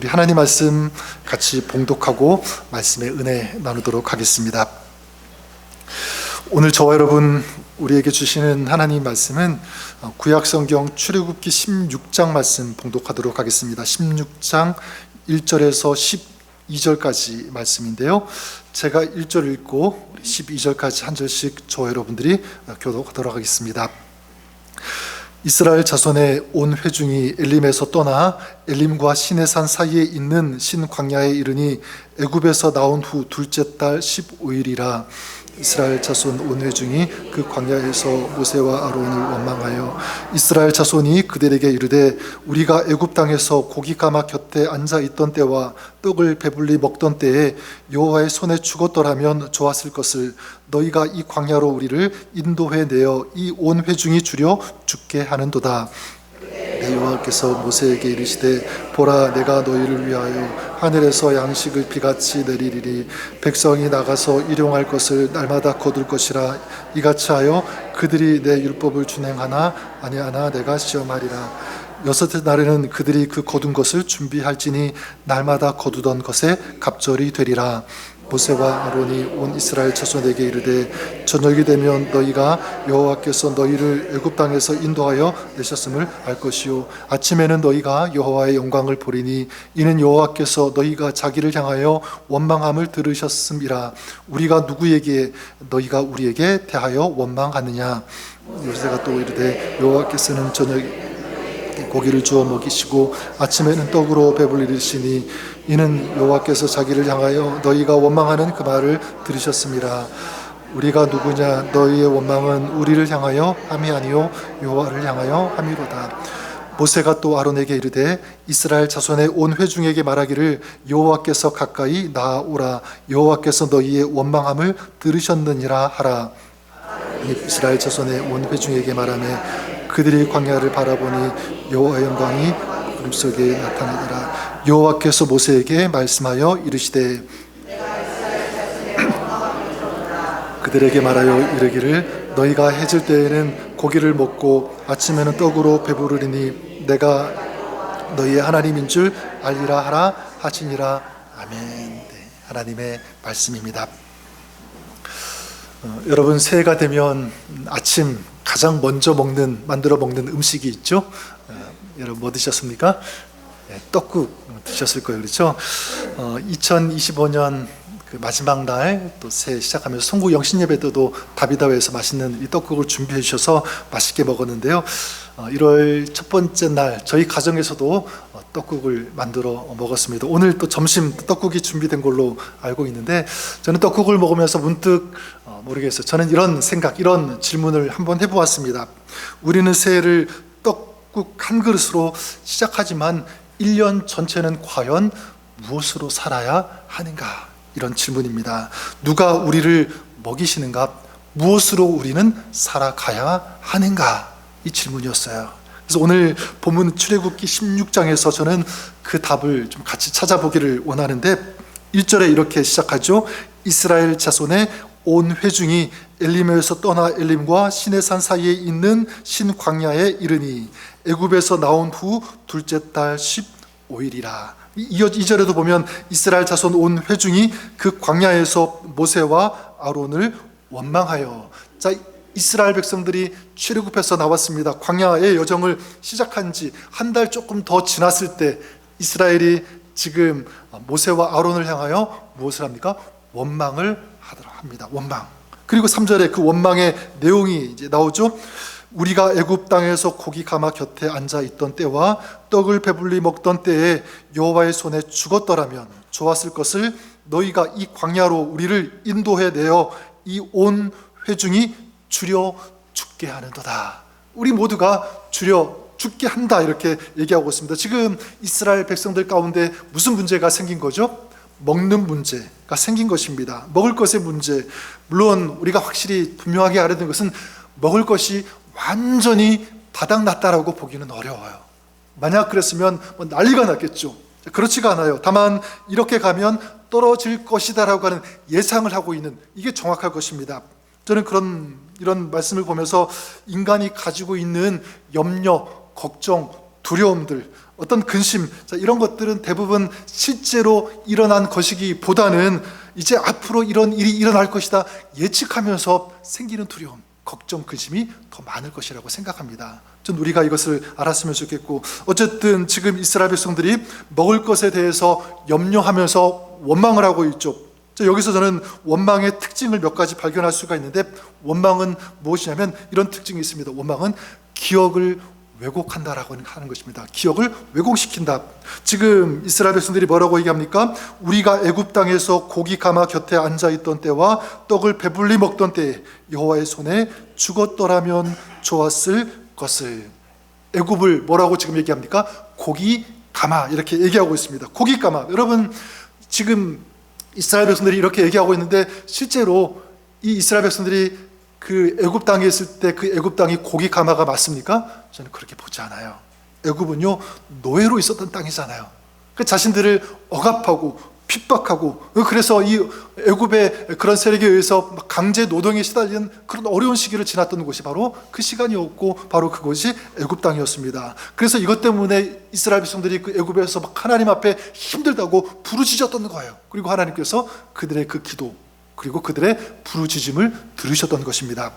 우리 하나님 말씀 같이 봉독하고 말씀의 은혜 나누도록 하겠습니다. 오늘 저와 여러분 우리에게 주시는 하나님 말씀은 구약성경 출애굽기 16장 말씀 봉독하도록 하겠습니다. 16장 1절에서 12절까지 말씀인데요, 제가 1절 읽고 12절까지 한 절씩 저와 여러분들이 교독하도록 하겠습니다. 이스라엘 자손의 온 회중이 엘림에서 떠나 엘림과 시내산 사이에 있는 신광야에 이르니 애굽에서 나온 후 둘째 달 15일이라. 이스라엘 자손 온 회중이 그 광야에서 모세와 아론을 원망하여 이스라엘 자손이 그들에게 이르되, 우리가 애굽 땅에서 고기 가마 곁에 앉아 있던 때와 떡을 배불리 먹던 때에 여호와의 손에 죽었더라면 좋았을 것을 너희가 이 광야로 우리를 인도해 내어 이 온 회중이 줄여 죽게 하는도다. 여호와께서 모세에게 이르시되, 보라, 내가 너희를 위하여 하늘에서 양식을 비같이 내리리니 백성이 나가서 일용할 것을 날마다 거둘 것이라. 이같이 하여 그들이 내 율법을 준행하나 아니하나 내가 시험하리라. 여섯째 날에는 그들이 그 거둔 것을 준비할지니 날마다 거두던 것에 갑절이 되리라. 모세와 아론이 온 이스라엘 자손에게 이르되, 저녁이 되면 너희가 여호와께서 너희를 애굽 땅에서 인도하여 내셨음을 알 것이요 아침에는 너희가 여호와의 영광을 보리니 이는 여호와께서 너희가 자기를 향하여 원망함을 들으셨음이라. 우리가 누구에게 너희가 우리에게 대하여 원망하느냐. 모세가 또 이르되, 여호와께서는 저녁 고기를 주어 먹이시고 아침에는 떡으로 배불리시니 이는 여호와께서 자기를 향하여 너희가 원망하는 그 말을 들으셨음이라. 우리가 누구냐? 너희의 원망은 우리를 향하여 함이 아니요 여호와를 향하여 함이로다. 모세가 또 아론에게 이르되, 이스라엘 자손의 온 회중에게 말하기를 여호와께서 가까이 나아오라. 여호와께서 너희의 원망함을 들으셨느니라 하라. 이스라엘 자손의 온 회중에게 말하며 그들이 광야를 바라보니 여호와의 영광이 구름 속에 나타나더라. 여호와께서 모세에게 말씀하여 이르시되, 그들에게 말하여 이르기를, 너희가 해질 때에는 고기를 먹고 아침에는 떡으로 배부르리니 내가 너희의 하나님인 줄 알리라 하라 하시니라. 아멘. 하나님의 말씀입니다. 여러분, 새해가 되면 아침 가장 먼저 만들어 먹는 음식이 있죠. 여러분 뭐 드셨습니까? 떡국 드셨을 거예요, 그렇죠? 2025년 그 마지막 날 또 새해 시작하면서 송구 영신예배 때도 다비다회에서 맛있는 이 떡국을 준비해 주셔서 맛있게 먹었는데요. 1월 첫 번째 날 저희 가정에서도 떡국을 만들어 먹었습니다. 오늘 또 점심 떡국이 준비된 걸로 알고 있는데, 저는 떡국을 먹으면서 문득 모르겠어요. 저는 이런 질문을 한번 해보았습니다. 우리는 새해를 떡국 한 그릇으로 시작하지만 1년 전체는 과연 무엇으로 살아야 하는가? 이런 질문입니다. 누가 우리를 먹이시는가? 무엇으로 우리는 살아가야 하는가? 이 질문이었어요. 그래서 오늘 본문 출애굽기 16장에서 저는 그 답을 좀 같이 찾아보기를 원하는데, 1절에 이렇게 시작하죠. 이스라엘 자손의 온 회중이 엘림에서 떠나 엘림과 시내산 사이에 있는 신광야에 이르니 애굽에서 나온 후 둘째 달 15일이라. 2절에도 보면 이스라엘 자손 온 회중이 그 광야에서 모세와 아론을 원망하여. 자, 이스라엘 백성들이 출애굽해서 나왔습니다. 광야의 여정을 시작한 지 한 달 조금 더 지났을 때 이스라엘이 지금 모세와 아론을 향하여 무엇을 합니까? 원망을 하더라 합니다. 원망. 그리고 3절에 그 원망의 내용이 이제 나오죠. 우리가 애굽 땅에서 고기 가마 곁에 앉아 있던 때와 떡을 배불리 먹던 때에 여호와의 손에 죽었더라면 좋았을 것을 너희가 이 광야로 우리를 인도해 내어 이 온 회중이 줄여 죽게 하는도다. 우리 모두가 줄여 죽게 한다, 이렇게 얘기하고 있습니다. 지금 이스라엘 백성들 가운데 무슨 문제가 생긴 거죠? 먹는 문제가 생긴 것입니다. 먹을 것의 문제. 물론 우리가 확실히 분명하게 알아야 되는 것은 먹을 것이 완전히 바닥났다라고 보기는 어려워요. 만약 그랬으면 난리가 났겠죠. 그렇지가 않아요. 다만 이렇게 가면 떨어질 것이다라고 하는 예상을 하고 있는, 이게 정확할 것입니다. 저는 이런 말씀을 보면서 인간이 가지고 있는 염려, 걱정, 두려움들, 어떤 근심, 이런 것들은 대부분 실제로 일어난 것이기보다는 이제 앞으로 이런 일이 일어날 것이다 예측하면서 생기는 두려움, 걱정, 근심이 더 많을 것이라고 생각합니다. 전 우리가 이것을 알았으면 좋겠고, 어쨌든 지금 이스라엘 백성들이 먹을 것에 대해서 염려하면서 원망을 하고 있죠. 여기서 저는 원망의 특징을 몇 가지 발견할 수가 있는데, 원망은 무엇이냐면 이런 특징이 있습니다. 원망은 기억을 왜곡한다라고 하는 것입니다. 기억을 왜곡시킨다. 지금 이스라엘 백성들이 뭐라고 얘기합니까? 우리가 애굽 땅에서 고기 가마 곁에 앉아 있던 때와 떡을 배불리 먹던 때에 여호와의 손에 죽었더라면 좋았을 것을. 애굽을 뭐라고 지금 얘기합니까? 고기 가마, 이렇게 얘기하고 있습니다. 고기 가마. 여러분, 지금 이스라엘 백성들이 이렇게 얘기하고 있는데, 실제로 이 이스라엘 백성들이 그 애굽 땅에 있을 때 그 애굽 땅이 고기 가마가 맞습니까? 저는 그렇게 보지 않아요. 애굽은요, 노예로 있었던 땅이잖아요. 그 자신들을 억압하고 핍박하고, 그래서 이 애굽의 그런 세력에 의해서 강제 노동에 시달리는 그런 어려운 시기를 지났던 곳이 바로 그 시간이었고, 바로 그곳이 애굽 땅이었습니다. 그래서 이것 때문에 이스라엘 백성들이 그 애굽에서 막 하나님 앞에 힘들다고 부르짖었던 거예요. 그리고 하나님께서 그들의 그 기도, 그리고 그들의 부르짖음을 들으셨던 것입니다.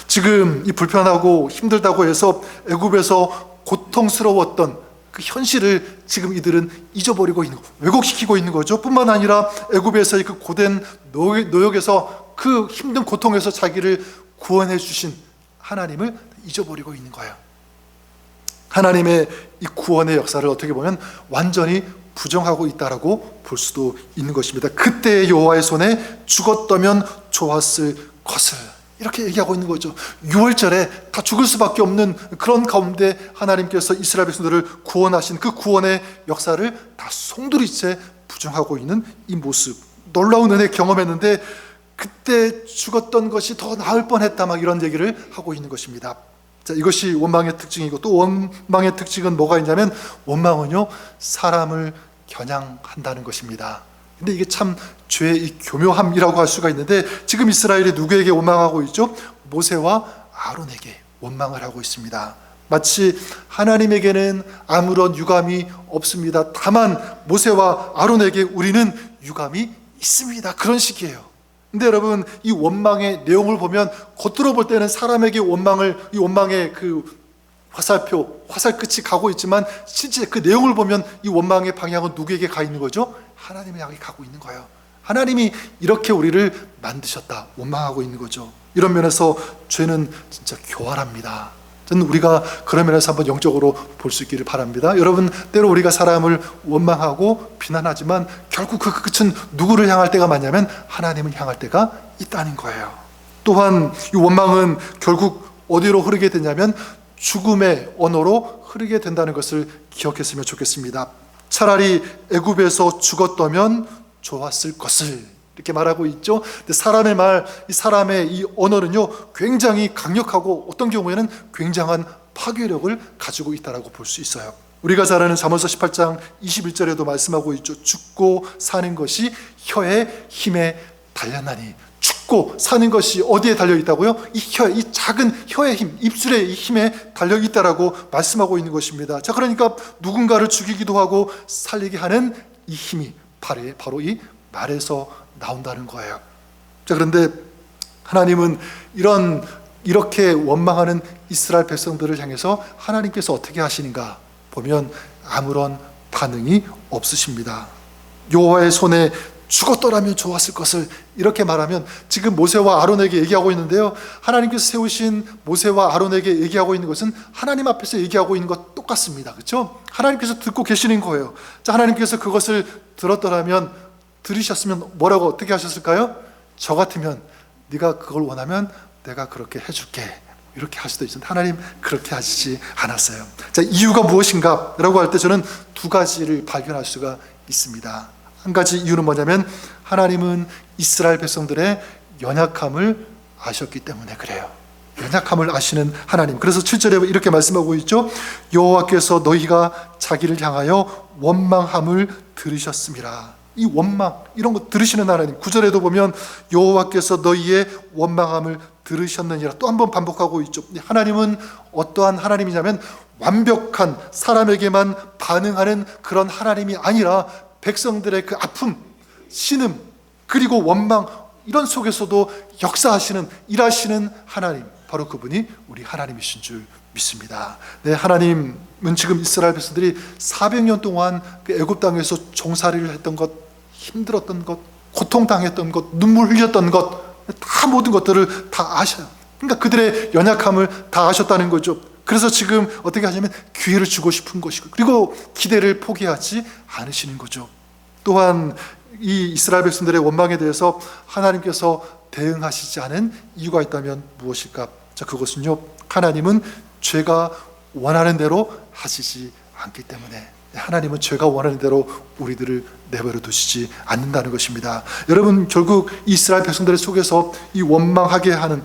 지금 이 불편하고 힘들다고 해서 애굽에서 고통스러웠던 그 현실을 지금 이들은 잊어버리고 있는, 왜곡시키고 있는 거죠. 뿐만 아니라 애굽에서의 그 고된 노역에서, 그 힘든 고통에서 자기를 구원해 주신 하나님을 잊어버리고 있는 거예요. 하나님의 이 구원의 역사를 어떻게 보면 완전히 부정하고 있다라고 볼 수도 있는 것입니다. 그때 여호와의 손에 죽었다면 좋았을 것을, 이렇게 얘기하고 있는 거죠. 6월절에 다 죽을 수밖에 없는 그런 가운데 하나님께서 이스라엘 백성들을 구원하신 그 구원의 역사를 다 송두리째 부정하고 있는 이 모습, 놀라운 은혜 경험했는데 그때 죽었던 것이 더 나을 뻔했다, 막 이런 얘기를 하고 있는 것입니다. 이것이 원망의 특징이고, 또 원망의 특징은 뭐가 있냐면, 원망은요, 사람을 겨냥한다는 것입니다. 근데 이게 참 죄의 이 교묘함이라고 할 수가 있는데, 지금 이스라엘이 누구에게 원망하고 있죠? 모세와 아론에게 원망을 하고 있습니다. 마치 하나님에게는 아무런 유감이 없습니다. 다만 모세와 아론에게 우리는 유감이 있습니다. 그런 식이에요. 근데 여러분, 이 원망의 내용을 보면 겉으로 볼 때는 사람에게 이 원망의 그 화살 끝이 가고 있지만, 실제 그 내용을 보면 이 원망의 방향은 누구에게 가 있는 거죠? 하나님의 향해 가고 있는 거예요. 하나님이 이렇게 우리를 만드셨다, 원망하고 있는 거죠. 이런 면에서 죄는 진짜 교활합니다. 저는 우리가 그런 면에서 한번 영적으로 볼 수 있기를 바랍니다. 여러분, 때로 우리가 사람을 원망하고 비난하지만 결국 그 끝은 누구를 향할 때가 많냐면 하나님을 향할 때가 있다는 거예요. 또한 이 원망은 결국 어디로 흐르게 되냐면 죽음의 언어로 흐르게 된다는 것을 기억했으면 좋겠습니다. 차라리 애굽에서 죽었다면 좋았을 것을, 이렇게 말하고 있죠. 근데 사람의 말, 이 사람의 이 언어는요, 굉장히 강력하고 어떤 경우에는 굉장한 파괴력을 가지고 있다라고 볼 수 있어요. 우리가 잘 아는 잠언서 18장 21절에도 말씀하고 있죠. 죽고 사는 것이 혀의 힘에 달렸나니. 죽고 사는 것이 어디에 달려 있다고요? 이 작은 혀의 힘, 입술의 이 힘에 달려 있다라고 말씀하고 있는 것입니다. 자, 그러니까 누군가를 죽이기도 하고 살리게 하는 이 힘이 바로 이 말에서 나온다는 거예요. 자, 그런데 하나님은 이렇게 원망하는 이스라엘 백성들을 향해서 하나님께서 어떻게 하시는가 보면 아무런 반응이 없으십니다. 여호와의 손에 죽었더라면 좋았을 것을, 이렇게 말하면 지금 모세와 아론에게 얘기하고 있는데요, 하나님께서 세우신 모세와 아론에게 얘기하고 있는 것은 하나님 앞에서 얘기하고 있는 것 똑같습니다. 그렇죠? 하나님께서 듣고 계시는 거예요. 자, 하나님께서 그것을 들으셨으면 뭐라고 어떻게 하셨을까요? 저 같으면 네가 그걸 원하면 내가 그렇게 해줄게, 이렇게 할 수도 있는데 하나님 그렇게 하시지 않았어요. 자, 이유가 무엇인가 라고 할 때 저는 두 가지를 발견할 수가 있습니다. 한 가지 이유는 뭐냐면 하나님은 이스라엘 백성들의 연약함을 아셨기 때문에 그래요. 연약함을 아시는 하나님. 그래서 7절에 이렇게 말씀하고 있죠. 여호와께서 너희가 자기를 향하여 원망함을 들으셨음이라. 이 원망, 이런 거 들으시는 하나님. 9절에도 보면 여호와께서 너희의 원망함을 들으셨느니라. 또 한 번 반복하고 있죠. 하나님은 어떠한 하나님이냐면 완벽한 사람에게만 반응하는 그런 하나님이 아니라 백성들의 그 아픔, 신음, 그리고 원망, 이런 속에서도 역사하시는, 일하시는 하나님, 바로 그분이 우리 하나님이신 줄 믿습니다. 네, 하나님은 지금 이스라엘 백성들이 400년 동안 그 애굽 땅에서 종살이를 했던 것, 힘들었던 것, 고통당했던 것, 눈물 흘렸던 것, 다 모든 것들을 다 아셔요. 그러니까 그들의 연약함을 다 아셨다는 거죠. 그래서 지금 어떻게 하냐면 기회를 주고 싶은 것이고, 그리고 기대를 포기하지 않으시는 거죠. 또한 이 이스라엘 백성들의 원망에 대해서 하나님께서 대응하시지 않은 이유가 있다면 무엇일까? 자, 그것은요, 하나님은 죄가 원하는 대로 하시지 않기 때문에, 하나님은 죄가 원하는 대로 우리들을 내버려 두시지 않는다는 것입니다. 여러분, 결국 이스라엘 백성들 속에서 이 원망하게 하는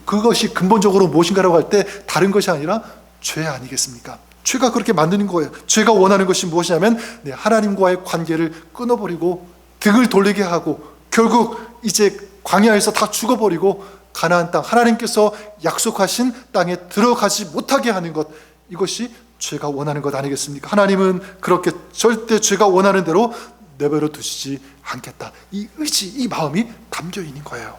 그것이 근본적으로 무엇인가라고 할 때 다른 것이 아니라 죄 아니겠습니까? 죄가 그렇게 만드는 거예요. 죄가 원하는 것이 무엇이냐면 하나님과의 관계를 끊어버리고 등을 돌리게 하고 결국 이제 광야에서 다 죽어버리고 가나안 땅, 하나님께서 약속하신 땅에 들어가지 못하게 하는 것, 이것이 죄가 원하는 것 아니겠습니까? 하나님은 그렇게 절대 죄가 원하는 대로 내버려 두시지 않겠다, 이 의지, 이 마음이 담겨 있는 거예요.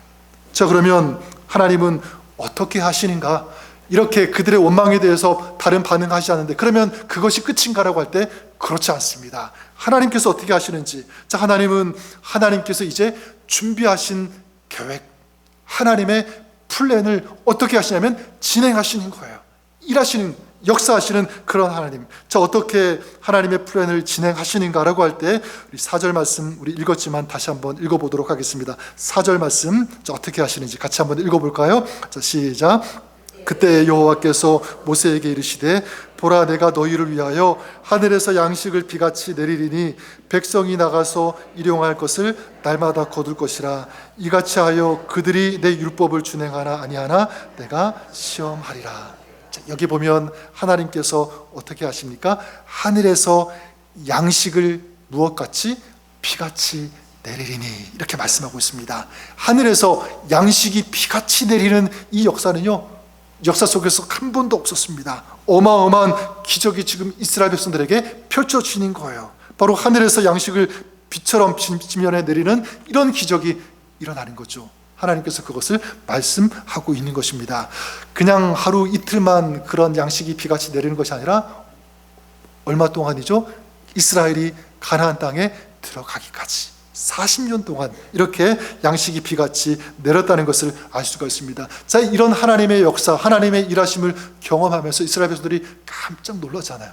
자, 그러면 하나님은 어떻게 하시는가? 이렇게 그들의 원망에 대해서 다른 반응하지 않는데, 그러면 그것이 끝인가라고 할 때 그렇지 않습니다. 하나님께서 어떻게 하시는지, 자, 하나님께서 이제 준비하신 계획, 하나님의 플랜을 어떻게 하시냐면 진행하시는 거예요. 일하시는, 역사하시는 그런 하나님. 자, 어떻게 하나님의 플랜을 진행하시는가라고 할 때 4절 말씀 우리 읽었지만 다시 한번 읽어보도록 하겠습니다. 4절 말씀, 자, 어떻게 하시는지 같이 한번 읽어볼까요? 자, 시작. 그때 여호와께서 모세에게 이르시되 보라, 내가 너희를 위하여 하늘에서 양식을 비같이 내리리니 백성이 나가서 일용할 것을 날마다 거둘 것이라. 이같이 하여 그들이 내 율법을 준행하나 아니하나 내가 시험하리라. 자, 여기 보면 하나님께서 어떻게 하십니까? 하늘에서 양식을 무엇같이? 비같이 내리리니, 이렇게 말씀하고 있습니다. 하늘에서 양식이 비같이 내리는 이 역사는요, 역사 속에서 한 번도 없었습니다. 어마어마한 기적이 지금 이스라엘 백성들에게 펼쳐지는 거예요. 바로 하늘에서 양식을 비처럼 지면에 내리는 이런 기적이 일어나는 거죠. 하나님께서 그것을 말씀하고 있는 것입니다. 그냥 하루 이틀만 그런 양식이 비같이 내리는 것이 아니라 얼마 동안이죠? 이스라엘이 가나안 땅에 들어가기까지 40년 동안 이렇게 양식이 비같이 내렸다는 것을 알 수가 있습니다. 자, 이런 하나님의 역사, 하나님의 일하심을 경험하면서 이스라엘 백성들이 깜짝 놀라잖아요.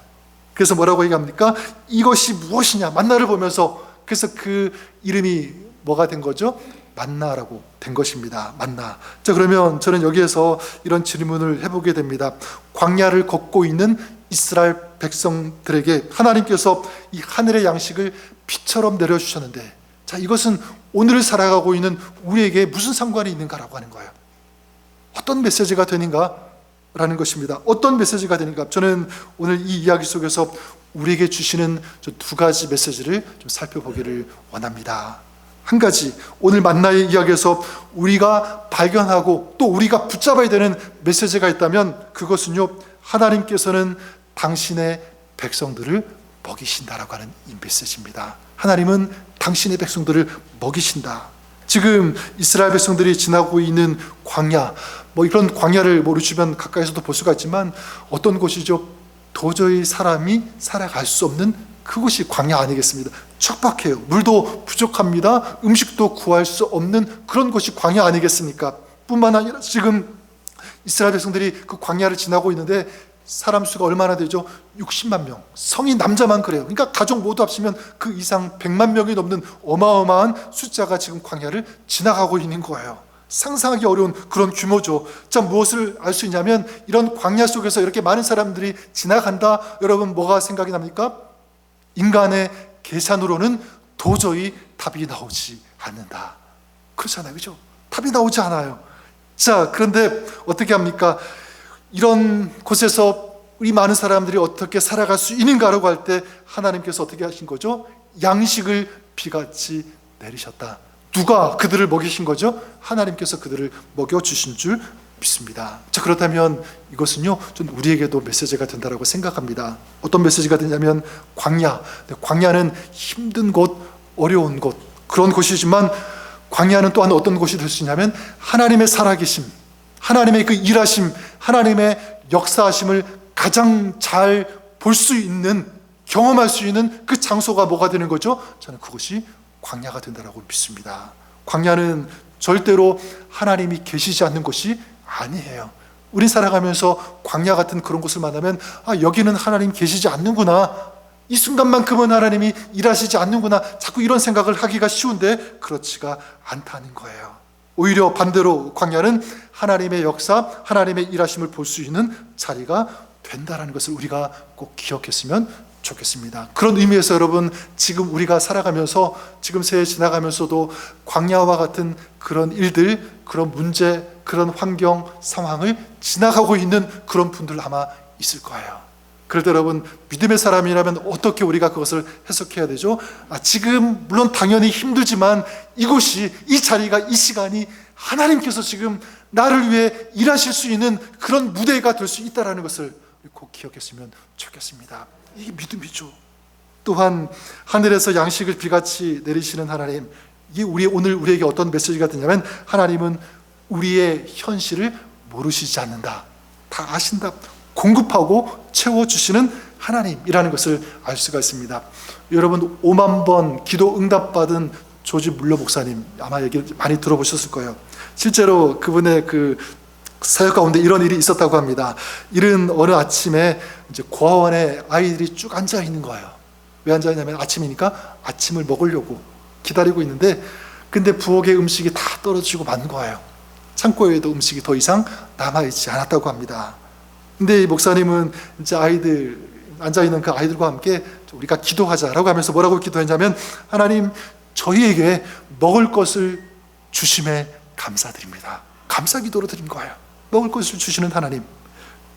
그래서 뭐라고 얘기합니까? 이것이 무엇이냐, 만나를 보면서. 그래서 그 이름이 뭐가 된 거죠? 만나라고 된 것입니다. 만나. 자, 그러면 저는 여기에서 이런 질문을 해보게 됩니다. 광야를 걷고 있는 이스라엘 백성들에게 하나님께서 이 하늘의 양식을 비처럼 내려주셨는데, 자, 이것은 오늘을 살아가고 있는 우리에게 무슨 상관이 있는가라고 하는 거예요. 어떤 메시지가 되는가라는 것입니다. 어떤 메시지가 되는가? 저는 오늘 이 이야기 속에서 우리에게 주시는 두 가지 메시지를 좀 살펴보기를 원합니다. 한 가지, 오늘 만나의 이야기에서 우리가 발견하고 또 우리가 붙잡아야 되는 메시지가 있다면 그것은요, 하나님께서는 당신의 백성들을 먹이신다라고 하는 이 메시지입니다. 하나님은 당신의 백성들을 먹이신다. 지금 이스라엘 백성들이 지나고 있는 광야, 이런 광야를 우리 주변 가까이서도 볼 수가 있지만 어떤 곳이죠? 도저히 사람이 살아갈 수 없는 그것이 광야 아니겠습니다. 척박해요. 물도 부족합니다. 음식도 구할 수 없는 그런 곳이 광야 아니겠습니까? 뿐만 아니라 지금 이스라엘 백성들이 그 광야를 지나고 있는데 사람 수가 얼마나 되죠? 60만 명. 성인 남자만 그래요. 그러니까 가족 모두 합치면 그 이상 100만 명이 넘는 어마어마한 숫자가 지금 광야를 지나가고 있는 거예요. 상상하기 어려운 그런 규모죠. 자, 무엇을 알 수 있냐면 이런 광야 속에서 이렇게 많은 사람들이 지나간다. 여러분, 뭐가 생각이 납니까? 인간의 계산으로는 도저히 답이 나오지 않는다. 그렇잖아요, 그죠? 답이 나오지 않아요. 자, 그런데 어떻게 합니까? 이런 곳에서 우리 많은 사람들이 어떻게 살아갈 수 있는가라고 할 때 하나님께서 어떻게 하신 거죠? 양식을 비같이 내리셨다. 누가 그들을 먹이신 거죠? 하나님께서 그들을 먹여주신 줄 믿습니다. 자, 그렇다면 이것은요, 전 우리에게도 메시지가 된다고 생각합니다. 어떤 메시지가 되냐면 광야는 힘든 곳, 어려운 곳, 그런 곳이지만 광야는 또한 어떤 곳이 될 수 있냐면 하나님의 살아계심, 하나님의 그 일하심, 하나님의 역사하심을 가장 잘 볼 수 있는, 경험할 수 있는 그 장소가 뭐가 되는 거죠? 저는 그것이 광야가 된다고 믿습니다. 광야는 절대로 하나님이 계시지 않는 곳이 아니에요. 우리 살아가면서 광야 같은 그런 곳을 만나면 여기는 하나님 계시지 않는구나, 이 순간만큼은 하나님이 일하시지 않는구나, 자꾸 이런 생각을 하기가 쉬운데 그렇지가 않다는 거예요. 오히려 반대로 광야는 하나님의 역사, 하나님의 일하심을 볼 수 있는 자리가 된다는 것을 우리가 꼭 기억했으면 좋겠습니다. 그런 의미에서 여러분, 지금 우리가 살아가면서, 지금 새해 지나가면서도 광야와 같은 그런 일들, 그런 문제, 그런 환경, 상황을 지나가고 있는 그런 분들 아마 있을 거예요. 그럴 때 여러분, 믿음의 사람이라면 어떻게 우리가 그것을 해석해야 되죠? 지금 물론 당연히 힘들지만 이곳이, 이 자리가, 이 시간이 하나님께서 지금 나를 위해 일하실 수 있는 그런 무대가 될 수 있다는 것을 꼭 기억했으면 좋겠습니다. 이게 믿음이죠. 또한 하늘에서 양식을 비같이 내리시는 하나님, 이게 오늘 우리에게 어떤 메시지가 되냐면 하나님은 우리의 현실을 모르시지 않는다, 다 아신다, 공급하고 채워주시는 하나님이라는 것을 알 수가 있습니다. 여러분, 5만 번 기도 응답받은 조지 물러 목사님 아마 얘기 많이 들어보셨을 거예요. 실제로 그분의 그 사역 가운데 이런 일이 있었다고 합니다. 이른 어느 아침에 이제 고아원에 아이들이 쭉 앉아 있는 거예요. 왜 앉아 있냐면 아침이니까 아침을 먹으려고 기다리고 있는데, 근데 부엌에 음식이 다 떨어지고 만 거예요. 창고에도 음식이 더 이상 남아있지 않았다고 합니다. 근데 이 목사님은 이제 아이들, 앉아 있는 그 아이들과 함께 우리가 기도하자라고 하면서 뭐라고 기도했냐면, 하나님, 저희에게 먹을 것을 주심에 감사드립니다. 감사 기도로 드린 거예요. 먹을 것을 주시는 하나님.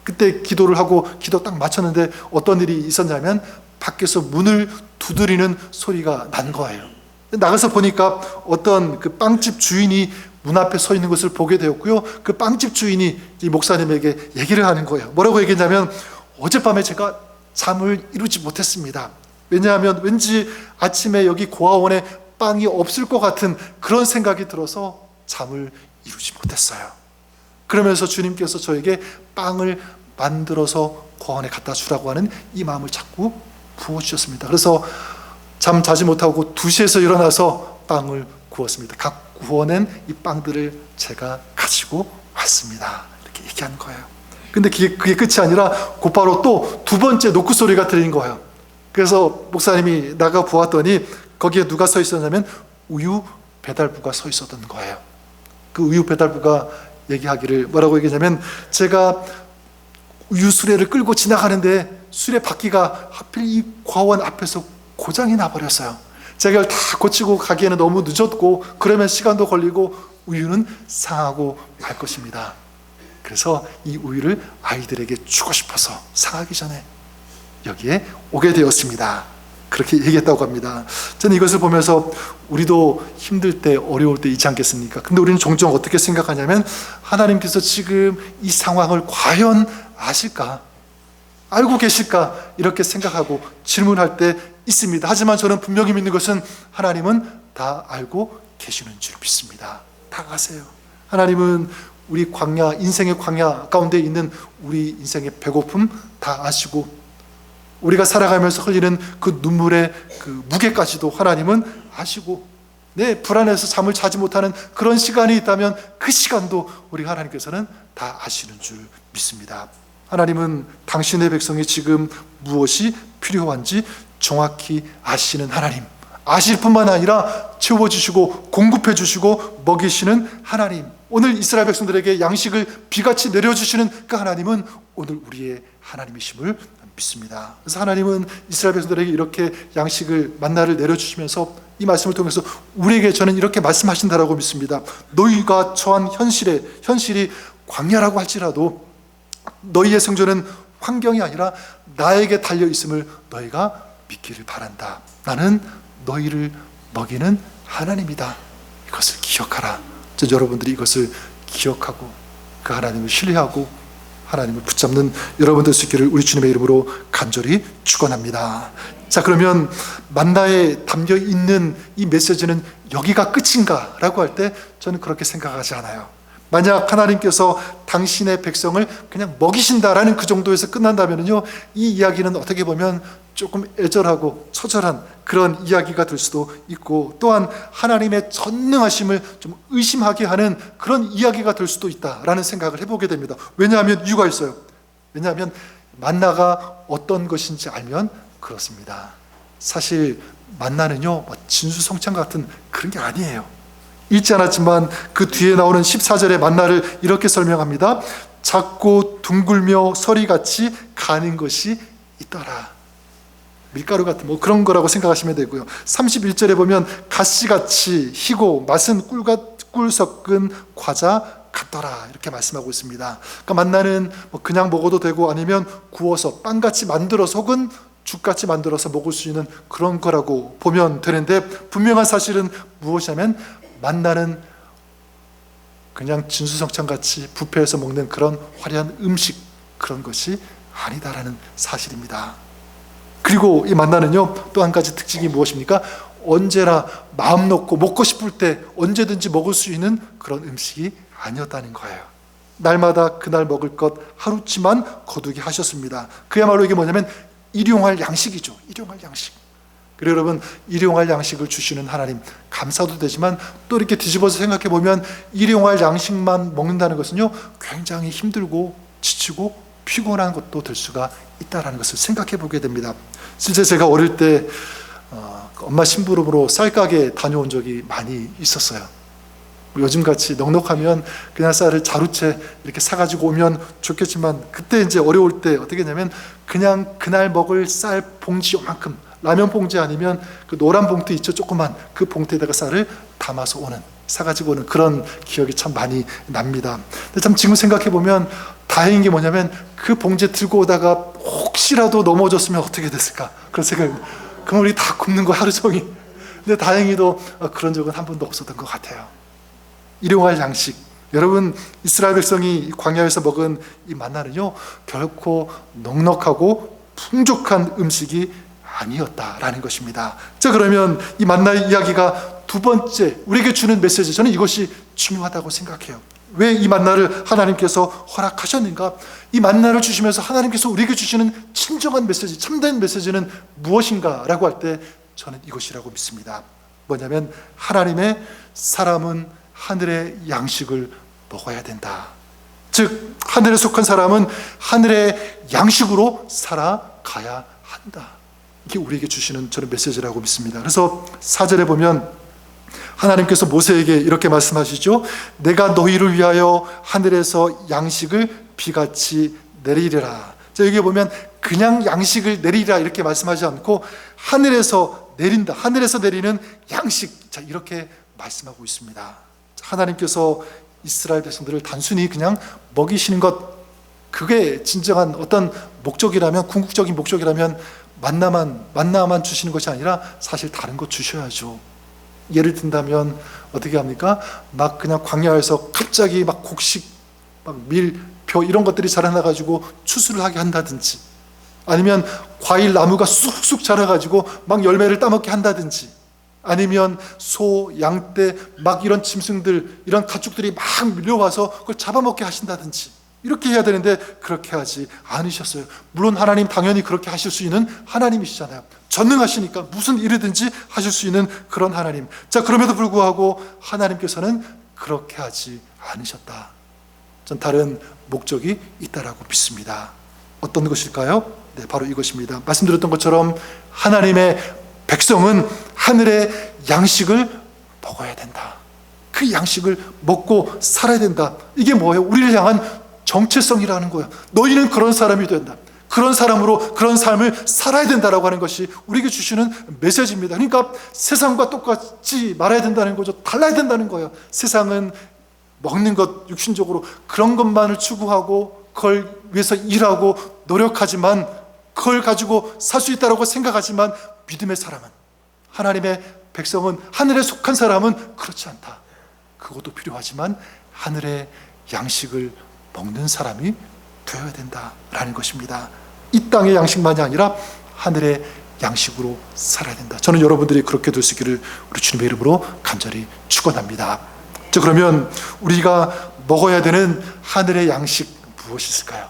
그때 기도를 하고 기도 딱 마쳤는데 어떤 일이 있었냐면 밖에서 문을 두드리는 소리가 난 거예요. 나가서 보니까 어떤 그 빵집 주인이 문 앞에 서 있는 것을 보게 되었고요. 그 빵집 주인이 이 목사님에게 얘기를 하는 거예요. 뭐라고 얘기했냐면, 어젯밤에 제가 잠을 이루지 못했습니다. 왜냐하면 왠지 아침에 여기 고아원에 빵이 없을 것 같은 그런 생각이 들어서 잠을 이루지 못했어요. 그러면서 주님께서 저에게 빵을 만들어서 고아원에 갖다 주라고 하는 이 마음을 자꾸 부어주셨습니다. 그래서 잠 자지 못하고 2시에서 일어나서 빵을 구웠습니다. 각 구워낸 이 빵들을 제가 가지고 왔습니다. 이렇게 얘기한 거예요. 근데 그게 끝이 아니라 곧바로 또 2번째 노크 소리가 들린 거예요. 그래서 목사님이 나가 보았더니 거기에 누가 서 있었냐면 우유 배달부가 서 있었던 거예요. 그 우유 배달부가 얘기하기를 뭐라고 얘기하냐면, 제가 우유 수레를 끌고 지나가는데 수레 바퀴가 하필 이 고아원 앞에서 고장이 나버렸어요. 제가 이걸 다 고치고 가기에는 너무 늦었고 그러면 시간도 걸리고 우유는 상하고 말 것입니다. 그래서 이 우유를 아이들에게 주고 싶어서 상하기 전에 여기에 오게 되었습니다. 그렇게 얘기했다고 합니다. 저는 이것을 보면서 우리도 힘들 때, 어려울 때 있지 않겠습니까? 근데 우리는 종종 어떻게 생각하냐면, 하나님께서 지금 이 상황을 과연 아실까? 알고 계실까? 이렇게 생각하고 질문할 때 있습니다. 하지만 저는 분명히 믿는 것은 하나님은 다 알고 계시는 줄 믿습니다. 다 아세요. 하나님은 우리 광야, 인생의 광야 가운데 있는 우리 인생의 배고픔 다 아시고, 우리가 살아가면서 흘리는 그 눈물의 그 무게까지도 하나님은 아시고, 불안해서 잠을 자지 못하는 그런 시간이 있다면 그 시간도 우리 하나님께서는 다 아시는 줄 믿습니다. 하나님은 당신의 백성이 지금 무엇이 필요한지 정확히 아시는 하나님, 아실 뿐만 아니라 채워주시고 공급해주시고 먹이시는 하나님, 오늘 이스라엘 백성들에게 양식을 비같이 내려주시는 그 하나님은 오늘 우리의 하나님이심을 믿습니다. 그래서 하나님은 이스라엘 백성들에게 이렇게 양식을, 만나를 내려주시면서 이 말씀을 통해서 우리에게 저는 이렇게 말씀하신다라고 믿습니다. 너희가 처한 현실이 광야라고 할지라도 너희의 생존은 환경이 아니라 나에게 달려있음을 너희가 믿기를 바란다. 나는 너희를 먹이는 하나님이다. 이것을 기억하라. 여러분들이 이것을 기억하고 그 하나님을 신뢰하고 하나님을 붙잡는 여러분 될 수 있기를 우리 주님의 이름으로 간절히 축원합니다. 자, 그러면 만나에 담겨 있는 이 메시지는 여기가 끝인가? 라고 할 때 저는 그렇게 생각하지 않아요. 만약 하나님께서 당신의 백성을 그냥 먹이신다라는 그 정도에서 끝난다면요, 이 이야기는 어떻게 보면 조금 애절하고 처절한 그런 이야기가 될 수도 있고, 또한 하나님의 전능하심을 좀 의심하게 하는 그런 이야기가 될 수도 있다라는 생각을 해보게 됩니다. 왜냐하면 이유가 있어요. 왜냐하면 만나가 어떤 것인지 알면 그렇습니다. 사실 만나는요, 진수성찬 같은 그런 게 아니에요. 읽지 않았지만 그 뒤에 나오는 14절의 만나를 이렇게 설명합니다. 작고 둥글며 서리같이 가는 것이 있더라. 밀가루 같은 뭐 그런 거라고 생각하시면 되고요. 31절에 보면 가시같이 희고 맛은 꿀 섞은 과자 같더라, 이렇게 말씀하고 있습니다. 그러니까 만나는 뭐 그냥 먹어도 되고 아니면 구워서 빵같이 만들어서 혹은 죽같이 만들어서 먹을 수 있는 그런 거라고 보면 되는데, 분명한 사실은 무엇이냐면 만나는 그냥 진수성찬같이 뷔페에서 먹는 그런 화려한 음식, 그런 것이 아니다라는 사실입니다. 그리고 이 만나는요, 또 한 가지 특징이 무엇입니까? 언제나 마음 놓고 먹고 싶을 때 언제든지 먹을 수 있는 그런 음식이 아니었다는 거예요. 날마다 그날 먹을 것 하루치만 거두게 하셨습니다. 그야말로 이게 뭐냐면 일용할 양식이죠. 일용할 양식. 그리고 여러분, 일용할 양식을 주시는 하나님 감사도 되지만, 또 이렇게 뒤집어서 생각해 보면 일용할 양식만 먹는다는 것은요, 굉장히 힘들고 지치고 피곤한 것도 될 수가 있다는 것을 생각해 보게 됩니다. 실제 제가 어릴 때 엄마 심부름으로 쌀가게 다녀온 적이 많이 있었어요. 요즘같이 넉넉하면 그냥 쌀을 자루채 이렇게 사가지고 오면 좋겠지만, 그때 이제 어려울 때 어떻게 했냐면 그냥 그날 먹을 쌀 봉지 요만큼, 라면 봉지 아니면 그 노란 봉투 있죠, 조그만 그 봉투에다가 쌀을 담아서 사가지고 오는 그런 기억이 참 많이 납니다. 근데 참 지금 생각해 보면 다행인 게 뭐냐면 그 봉지 들고 오다가 혹시라도 넘어졌으면 어떻게 됐을까, 그런 생각이. 그럼 우리 다 굶는 거 하루 종일. 근데 다행히도 그런 적은 한 번도 없었던 것 같아요. 일용할 양식. 여러분, 이스라엘 백성이 광야에서 먹은 이 만나는요, 결코 넉넉하고 풍족한 음식이 아니었다라는 것입니다. 자, 그러면 이 만나의 이야기가 두 번째 우리에게 주는 메시지, 저는 이것이 중요하다고 생각해요. 왜 이 만나를 하나님께서 허락하셨는가? 이 만나를 주시면서 하나님께서 우리에게 주시는 진정한 메시지, 참된 메시지는 무엇인가? 라고 할 때 저는 이것이라고 믿습니다. 뭐냐면 하나님의 사람은 하늘의 양식을 먹어야 된다. 즉 하늘에 속한 사람은 하늘의 양식으로 살아가야 한다. 이게 우리에게 주시는 저는 메시지라고 믿습니다. 그래서 4절에 보면 하나님께서 모세에게 이렇게 말씀하시죠. 내가 너희를 위하여 하늘에서 양식을 비같이 내리리라. 자, 여기 보면 그냥 양식을 내리리라 이렇게 말씀하지 않고 하늘에서 내린다, 하늘에서 내리는 양식, 자, 이렇게 말씀하고 있습니다. 하나님께서 이스라엘 백성들을 단순히 그냥 먹이시는 것, 그게 진정한 어떤 목적이라면, 궁극적인 목적이라면 만나만 주시는 것이 아니라 사실 다른 것 주셔야죠. 예를 든다면 어떻게 합니까? 막 그냥 광야에서 갑자기 막 곡식, 막 밀, 벼 이런 것들이 자라나가지고 추수를 하게 한다든지, 아니면 과일 나무가 쑥쑥 자라가지고 막 열매를 따먹게 한다든지, 아니면 소, 양떼, 막 이런 짐승들, 이런 가축들이 막 밀려와서 그걸 잡아먹게 하신다든지, 이렇게 해야 되는데 그렇게 하지 않으셨어요. 물론 하나님 당연히 그렇게 하실 수 있는 하나님이시잖아요. 전능하시니까 무슨 일이든지 하실 수 있는 그런 하나님. 자, 그럼에도 불구하고 하나님께서는 그렇게 하지 않으셨다. 전 다른 목적이 있다라고 믿습니다. 어떤 것일까요? 네, 바로 이것입니다. 말씀드렸던 것처럼 하나님의 백성은 하늘의 양식을 먹어야 된다. 그 양식을 먹고 살아야 된다. 이게 뭐예요? 우리를 향한 정체성이라는 거예요. 너희는 그런 사람이 된다. 그런 사람으로 그런 삶을 살아야 된다라고 하는 것이 우리에게 주시는 메시지입니다. 그러니까 세상과 똑같이 말아야 된다는 거죠. 달라야 된다는 거예요. 세상은 먹는 것, 육신적으로 그런 것만을 추구하고 그걸 위해서 일하고 노력하지만, 그걸 가지고 살 수 있다고 생각하지만, 믿음의 사람은, 하나님의 백성은, 하늘에 속한 사람은 그렇지 않다. 그것도 필요하지만 하늘의 양식을 먹는 사람이 되어야 된다라는 것입니다. 이 땅의 양식만이 아니라 하늘의 양식으로 살아야 된다. 저는 여러분들이 그렇게 될 수 있기를 우리 주님의 이름으로 간절히 축원합니다. 자, 그러면 우리가 먹어야 되는 하늘의 양식 무엇이 있을까요?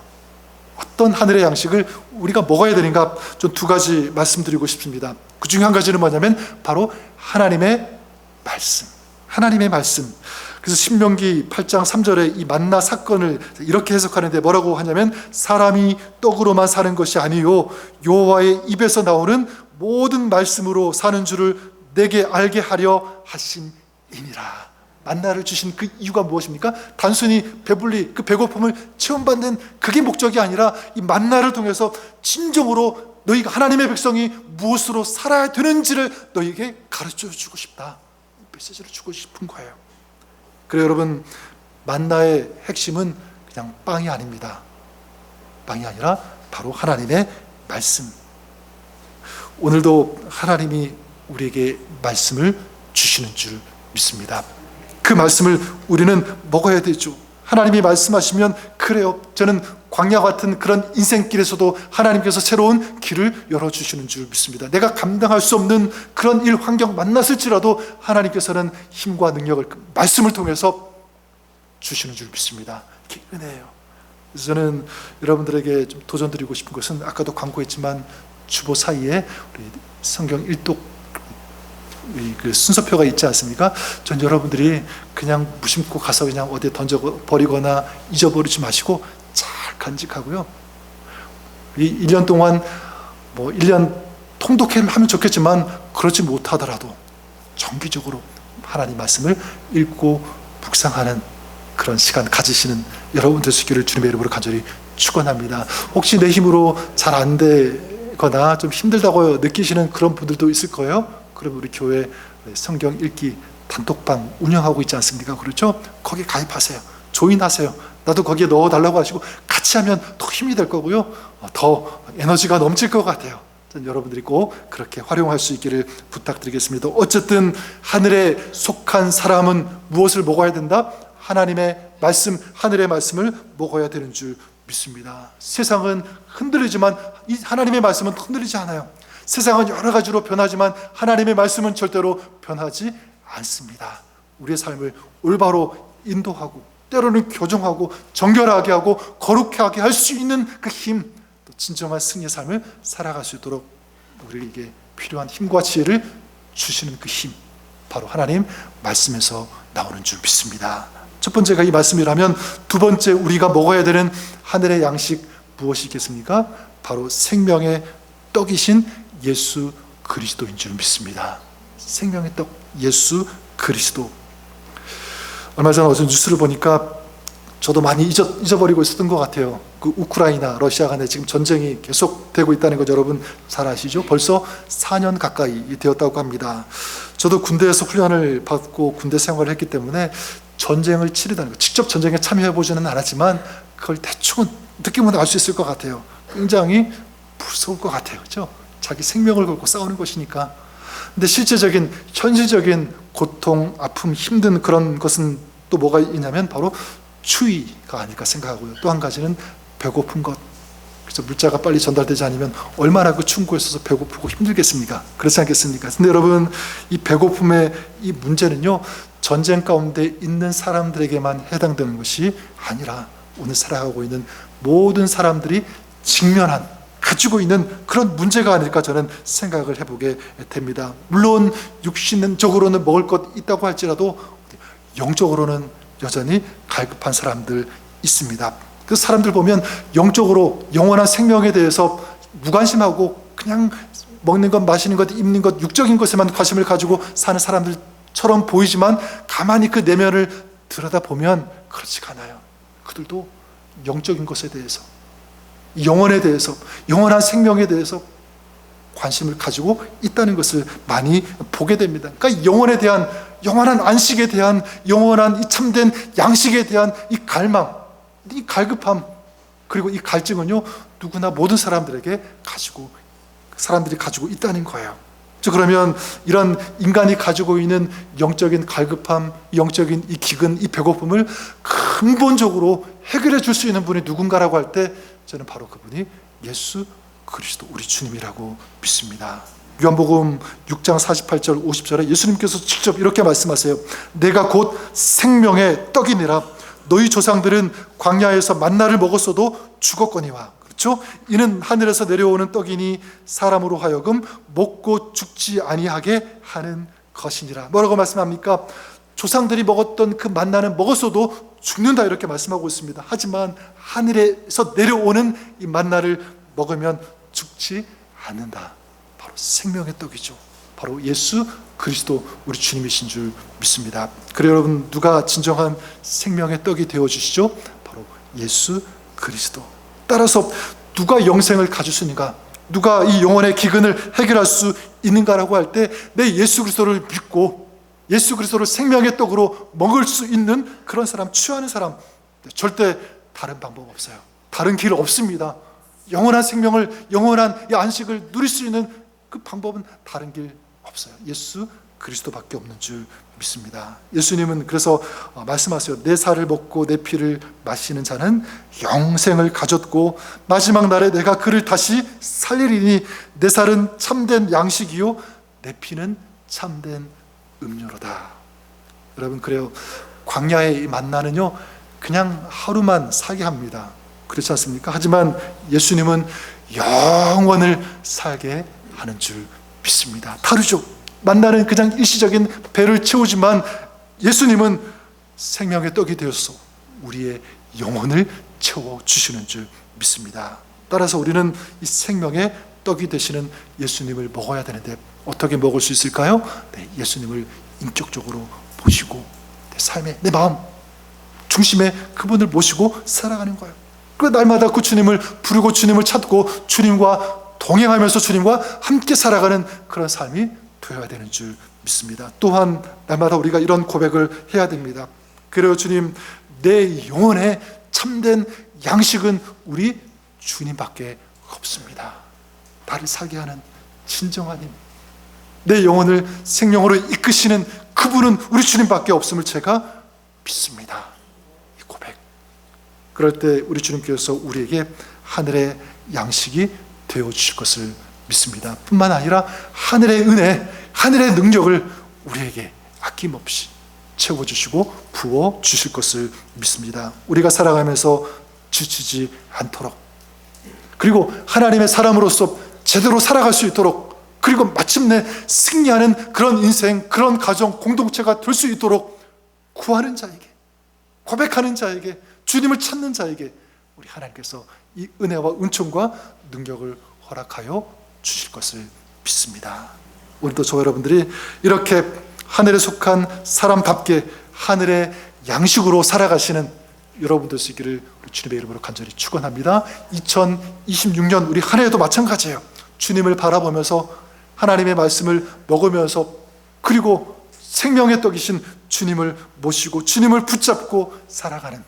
어떤 하늘의 양식을 우리가 먹어야 되는가? 좀 두 가지 말씀드리고 싶습니다. 그 중에 한 가지는 뭐냐면 바로 하나님의 말씀. 하나님의 말씀. 그래서 신명기 8장 3절에 이 만나 사건을 이렇게 해석하는데 뭐라고 하냐면 사람이 떡으로만 사는 것이 아니요 여호와의 입에서 나오는 모든 말씀으로 사는 줄을 내게 알게 하려 하심이니라. 만나를 주신 그 이유가 무엇입니까? 단순히 배불리 그 배고픔을 체험받는 그게 목적이 아니라 이 만나를 통해서 진정으로 너희가 하나님의 백성이 무엇으로 살아야 되는지를 너희에게 가르쳐 주고 싶다. 메시지를 주고 싶은 거예요. 그래요, 여러분, 만나의 핵심은 그냥 빵이 아닙니다. 빵이 아니라 바로 하나님의 말씀. 오늘도 하나님이 우리에게 말씀을 주시는 줄 믿습니다. 그 말씀을 우리는 먹어야 되죠. 하나님이 말씀하시면 그래요, 저는 광야 같은 그런 인생길에서도 하나님께서 새로운 길을 열어주시는 줄 믿습니다. 내가 감당할 수 없는 그런 일 환경 만났을지라도 하나님께서는 힘과 능력을 그 말씀을 통해서 주시는 줄 믿습니다. 이게 은혜예요. 그래서 저는 여러분들에게 좀 도전드리고 싶은 것은 아까도 광고했지만 주보 사이에 우리 성경 일독 그 순서표가 있지 않습니까? 전 여러분들이 그냥 무심코 가서 그냥 어디에 던져버리거나 잊어버리지 마시고 잘 간직하고요. 이 1년 동안 뭐 1년 통독하면 좋겠지만 그렇지 못하더라도 정기적으로 하나님 말씀을 읽고 묵상하는 그런 시간 가지시는 여러분 될 수 있기를 주님의 이름으로 간절히 축원합니다. 혹시 내 힘으로 잘 안 되거나 좀 힘들다고 느끼시는 그런 분들도 있을 거예요. 그럼 우리 교회 성경 읽기 단톡방 운영하고 있지 않습니까? 그렇죠? 거기에 가입하세요. 조인하세요. 나도 거기에 넣어달라고 하시고 같이 하면 더 힘이 될 거고요. 더 에너지가 넘칠 것 같아요. 여러분들이 꼭 그렇게 활용할 수 있기를 부탁드리겠습니다. 어쨌든 하늘에 속한 사람은 무엇을 먹어야 된다? 하나님의 말씀, 하늘의 말씀을 먹어야 되는 줄 믿습니다. 세상은 흔들리지만 이 하나님의 말씀은 흔들리지 않아요. 세상은 여러 가지로 변하지만 하나님의 말씀은 절대로 변하지 않습니다. 우리의 삶을 올바로 인도하고 때로는 교정하고 정결하게 하고 거룩하게 할 수 있는 그 힘, 또 진정한 승리의 삶을 살아갈 수 있도록 우리에게 필요한 힘과 지혜를 주시는 그 힘, 바로 하나님 말씀에서 나오는 줄 믿습니다. 첫 번째가 이 말씀이라면 두 번째 우리가 먹어야 되는 하늘의 양식 무엇이겠습니까? 바로 생명의 떡이신 예수 그리스도인 줄 믿습니다. 생명의 떡 예수 그리스도. 얼마 전에 어제 뉴스를 보니까 저도 많이 잊어버리고 있었던 것 같아요. 그 우크라이나 러시아 간에 지금 전쟁이 계속되고 있다는 것 여러분 잘 아시죠? 벌써 4년 가까이 되었다고 합니다. 저도 군대에서 훈련을 받고 군대 생활을 했기 때문에 전쟁을 치르다는 것, 직접 전쟁에 참여해보지는 않았지만 그걸 대충은 느낌은 알 수 있을 것 같아요. 굉장히 무서울 것 같아요. 그렇죠? 자기 생명을 걸고 싸우는 것이니까. 근데 실제적인 현실적인 고통, 아픔, 힘든 그런 것은 또 뭐가 있냐면 바로 추위가 아닐까 생각하고요. 또 한 가지는 배고픈 것. 그래서 물자가 빨리 전달되지 않으면 얼마나 그 추운 곳에 있어서 배고프고 힘들겠습니까? 그렇지 않겠습니까? 근데 여러분, 이 배고픔의 이 문제는요, 전쟁 가운데 있는 사람들에게만 해당되는 것이 아니라 오늘 살아가고 있는 모든 사람들이 직면한, 가지고 있는 그런 문제가 아닐까 저는 생각을 해보게 됩니다. 물론 육신적으로는 먹을 것 있다고 할지라도 영적으로는 여전히 갈급한 사람들 있습니다. 그 사람들 보면 영적으로 영원한 생명에 대해서 무관심하고 그냥 먹는 것, 마시는 것, 입는 것, 육적인 것에만 관심을 가지고 사는 사람들처럼 보이지만 가만히 그 내면을 들여다보면 그렇지가 않아요. 그들도 영적인 것에 대해서, 영혼에 대해서, 영원한 생명에 대해서 관심을 가지고 있다는 것을 많이 보게 됩니다. 그러니까 영혼에 대한, 영원한 안식에 대한, 영원한 이 참된 양식에 대한 이 갈망, 이 갈급함, 그리고 이 갈증은요, 누구나 모든 사람들이 가지고 있다는 거예요. 그러면 이런 인간이 가지고 있는 영적인 갈급함, 영적인 이 기근, 이 배고픔을 근본적으로 해결해 줄 수 있는 분이 누군가라고 할 때 저는 바로 그분이 예수 그리스도 우리 주님이라고 믿습니다. 요한복음 6장 48절 50절에 예수님께서 직접 이렇게 말씀하세요. 내가 곧 생명의 떡이니라. 너희 조상들은 광야에서 만나를 먹었어도 죽었거니와. 그렇죠? 이는 하늘에서 내려오는 떡이니 사람으로 하여금 먹고 죽지 아니하게 하는 것이니라. 뭐라고 말씀합니까? 조상들이 먹었던 그 만나는 먹었어도 죽는다 이렇게 말씀하고 있습니다. 하지만 하늘에서 내려오는 이 만나를 먹으면 죽지 않는다. 바로 생명의 떡이죠. 바로 예수 그리스도 우리 주님이신 줄 믿습니다. 그래 여러분, 누가 진정한 생명의 떡이 되어주시죠? 바로 예수 그리스도. 따라서 누가 영생을 가질 수 있는가? 누가 이 영혼의 기근을 해결할 수 있는가라고 할 때 내 예수 그리스도를 믿고 예수 그리스도를 생명의 떡으로 먹을 수 있는 그런 사람, 취하는 사람, 절대 다른 방법 없어요. 다른 길 없습니다. 영원한 생명을, 영원한 이 안식을 누릴 수 있는 그 방법은 다른 길 없어요. 예수 그리스도밖에 없는 줄 믿습니다. 예수님은 그래서 말씀하세요. 내 살을 먹고 내 피를 마시는 자는 영생을 가졌고 마지막 날에 내가 그를 다시 살리리니 내 살은 참된 양식이요 내 피는 참된 음료로다. 여러분, 그래요. 광야의 만나는요 그냥 하루만 살게 합니다. 그렇지 않습니까? 하지만 예수님은 영원을 살게 하는 줄 믿습니다. 다르죠. 만나는 그냥 일시적인 배를 채우지만 예수님은 생명의 떡이 되어서 우리의 영혼을 채워주시는 줄 믿습니다. 따라서 우리는 이 생명의 떡이 되시는 예수님을 먹어야 되는데 어떻게 먹을 수 있을까요? 네, 예수님을 인격적으로 모시고 내 삶의, 내 마음 중심에 그분을 모시고 살아가는 거예요. 그 날마다 그 주님을 부르고 주님을 찾고 주님과 동행하면서 주님과 함께 살아가는 그런 삶이 되어야 되는 줄 믿습니다. 또한 날마다 우리가 이런 고백을 해야 됩니다. 그래요, 주님, 내 영혼의 참된 양식은 우리 주님밖에 없습니다. 나를 살게 하는 진정한 힘, 내 영혼을 생명으로 이끄시는 그분은 우리 주님밖에 없음을 제가 믿습니다. 이 고백. 그럴 때 우리 주님께서 우리에게 하늘의 양식이 되어주실 것을 믿습니다. 뿐만 아니라 하늘의 은혜, 하늘의 능력을 우리에게 아낌없이 채워주시고 부어주실 것을 믿습니다. 우리가 살아가면서 지치지 않도록, 그리고 하나님의 사람으로서 제대로 살아갈 수 있도록, 그리고 마침내 승리하는 그런 인생, 그런 가정, 공동체가 될 수 있도록 구하는 자에게, 고백하는 자에게, 주님을 찾는 자에게 우리 하나님께서 이 은혜와 은총과 능력을 허락하여 주실 것을 믿습니다. 오늘도 저와 여러분들이 이렇게 하늘에 속한 사람답게 하늘의 양식으로 살아가시는 여러분들 되시기를 주님의 이름으로 간절히 축원합니다. 2026년 우리 한 해에도 마찬가지예요. 주님을 바라보면서 하나님의 말씀을 먹으면서, 그리고 생명의 떡이신 주님을 모시고 주님을 붙잡고 살아가는,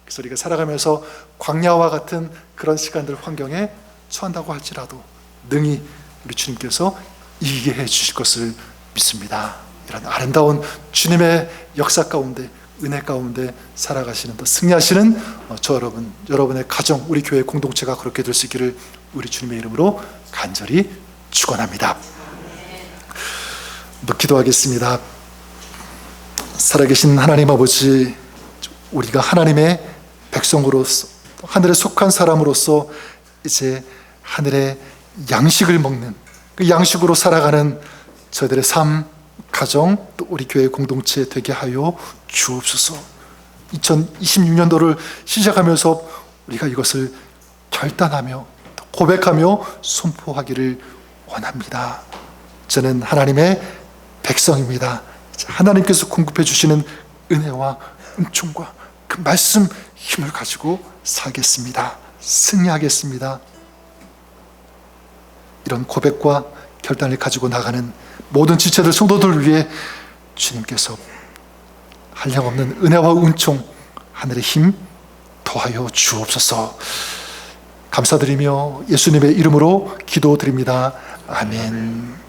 그래서 우리가 살아가면서 광야와 같은 그런 시간들, 환경에 처한다고 할지라도 능히 우리 주님께서 이기게 해 주실 것을 믿습니다. 이런 아름다운 주님의 역사 가운데, 은혜 가운데 살아가시는, 또 승리하시는 저 여러분, 여러분의 가정, 우리 교회 공동체가 그렇게 될 수 있기를 우리 주님의 이름으로 간절히 축원합니다. 기도하겠습니다. 살아계신 하나님 아버지, 우리가 하나님의 백성으로서, 하늘에 속한 사람으로서 이제 하늘의 양식을 먹는, 그 양식으로 살아가는 저희들의 삶, 가정, 또 우리 교회 공동체 되게 하여 주옵소서. 2026년도를 시작하면서 우리가 이것을 결단하며 고백하며 선포하기를 원합니다. 저는 하나님의 백성입니다. 하나님께서 공급해 주시는 은혜와 은총과 그 말씀 힘을 가지고 살겠습니다. 승리하겠습니다. 이런 고백과 결단을 가지고 나가는 모든 지체들, 성도들을 위해 주님께서 한량없는 은혜와 은총, 하늘의 힘 더하여 주옵소서. 감사드리며 예수님의 이름으로 기도드립니다. 아멘.